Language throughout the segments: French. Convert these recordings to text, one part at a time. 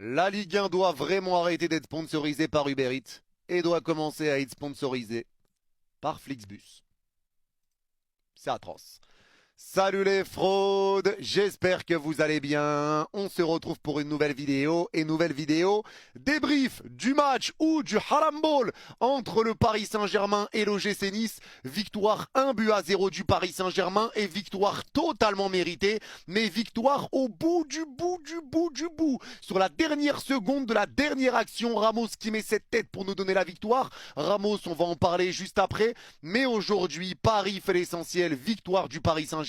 La Ligue 1 doit vraiment arrêter d'être sponsorisée par Uber Eats et doit commencer à être sponsorisée par Flixbus. C'est atroce. Salut les fraudes, j'espère que vous allez bien. On se retrouve pour une nouvelle vidéo débrief du match ou du harambol entre le Paris Saint-Germain et l'OGC Nice. Victoire 1-0 du Paris Saint-Germain et victoire totalement méritée, mais victoire au bout du bout. Sur la dernière seconde de la dernière action, Ramos qui met cette tête pour nous donner la victoire. Ramos, on va en parler juste après, mais aujourd'hui, Paris fait l'essentiel, victoire du Paris Saint-Germain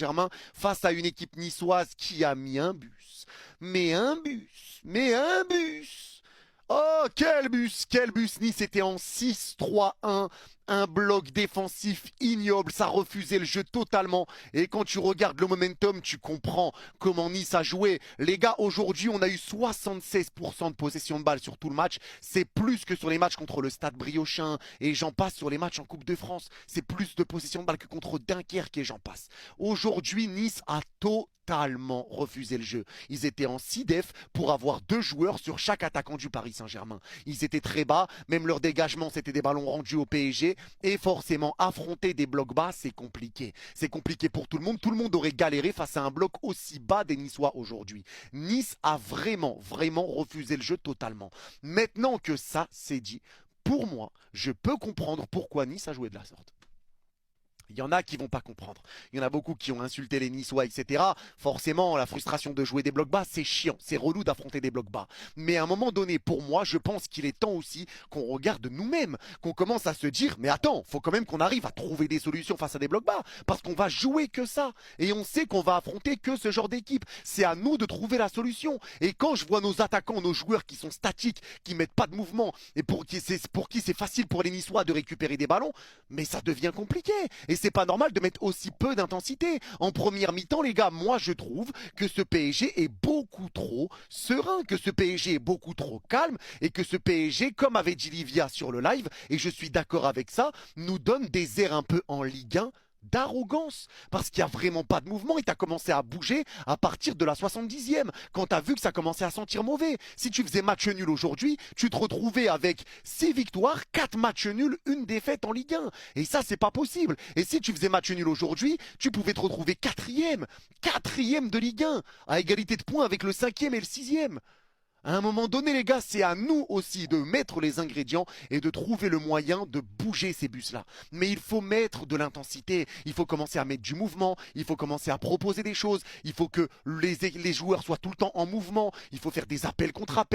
face à une équipe niçoise qui a mis un bus. Mais un bus. Oh, quel bus. Nice était en 6-3-1. Un bloc défensif ignoble, ça refusait le jeu totalement. Et quand tu regardes le momentum, tu comprends comment Nice a joué. Les gars, aujourd'hui, on a eu 76% de possession de balle sur tout le match. C'est plus que sur les matchs contre le Stade Briochin. Et j'en passe sur les matchs en Coupe de France. C'est plus de possession de balle que contre Dunkerque et j'en passe. Aujourd'hui, Nice a totalement refusé le jeu. Ils étaient en 6 def pour avoir 2 joueurs sur chaque attaquant du Paris Saint-Germain. Ils étaient très bas, même leur dégagement, c'était des ballons rendus au PSG. Et forcément, affronter des blocs bas, c'est compliqué. C'est compliqué pour tout le monde. Tout le monde aurait galéré face à un bloc aussi bas des Niçois aujourd'hui. Nice a vraiment refusé le jeu totalement. Maintenant que ça, c'est dit, pour moi, je peux comprendre pourquoi Nice a joué de la sorte. Il y en a qui vont pas comprendre. Il y en a beaucoup qui ont insulté les Niçois, etc. Forcément, la frustration de jouer des blocs bas, c'est chiant. C'est relou d'affronter des blocs bas. Mais à un moment donné, pour moi, je pense qu'il est temps aussi qu'on regarde nous-mêmes. Qu'on commence à se dire, mais attends, faut quand même qu'on arrive à trouver des solutions face à des blocs bas. Parce qu'on va jouer que ça. Et on sait qu'on va affronter que ce genre d'équipe. C'est à nous de trouver la solution. Et quand je vois nos attaquants, nos joueurs qui sont statiques, qui mettent pas de mouvement, et pour qui c'est facile pour les Niçois de récupérer des ballons, mais ça devient compliqué. Et c'est pas normal de mettre aussi peu d'intensité. En première mi-temps, les gars, moi je trouve que ce PSG est beaucoup trop serein, que ce PSG est beaucoup trop calme et que ce PSG, comme avait dit Livia sur le live, et je suis d'accord avec ça, nous donne des airs un peu en Ligue 1 d'arrogance, parce qu'il n'y a vraiment pas de mouvement et tu as commencé à bouger à partir de la 70e, quand tu as vu que ça commençait à sentir mauvais. Si tu faisais match nul aujourd'hui, tu te retrouvais avec 6 victoires, 4 matchs nuls, 1 défaite en Ligue 1. Et ça, c'est pas possible. Et si tu faisais match nul aujourd'hui, tu pouvais te retrouver quatrième de Ligue 1, à égalité de points avec le 5e et le 6e. À un moment donné, les gars, c'est à nous aussi de mettre les ingrédients et de trouver le moyen de bouger ces bus-là. Mais il faut mettre de l'intensité, il faut commencer à mettre du mouvement, il faut commencer à proposer des choses, il faut que les joueurs soient tout le temps en mouvement, il faut faire des appels contre appels.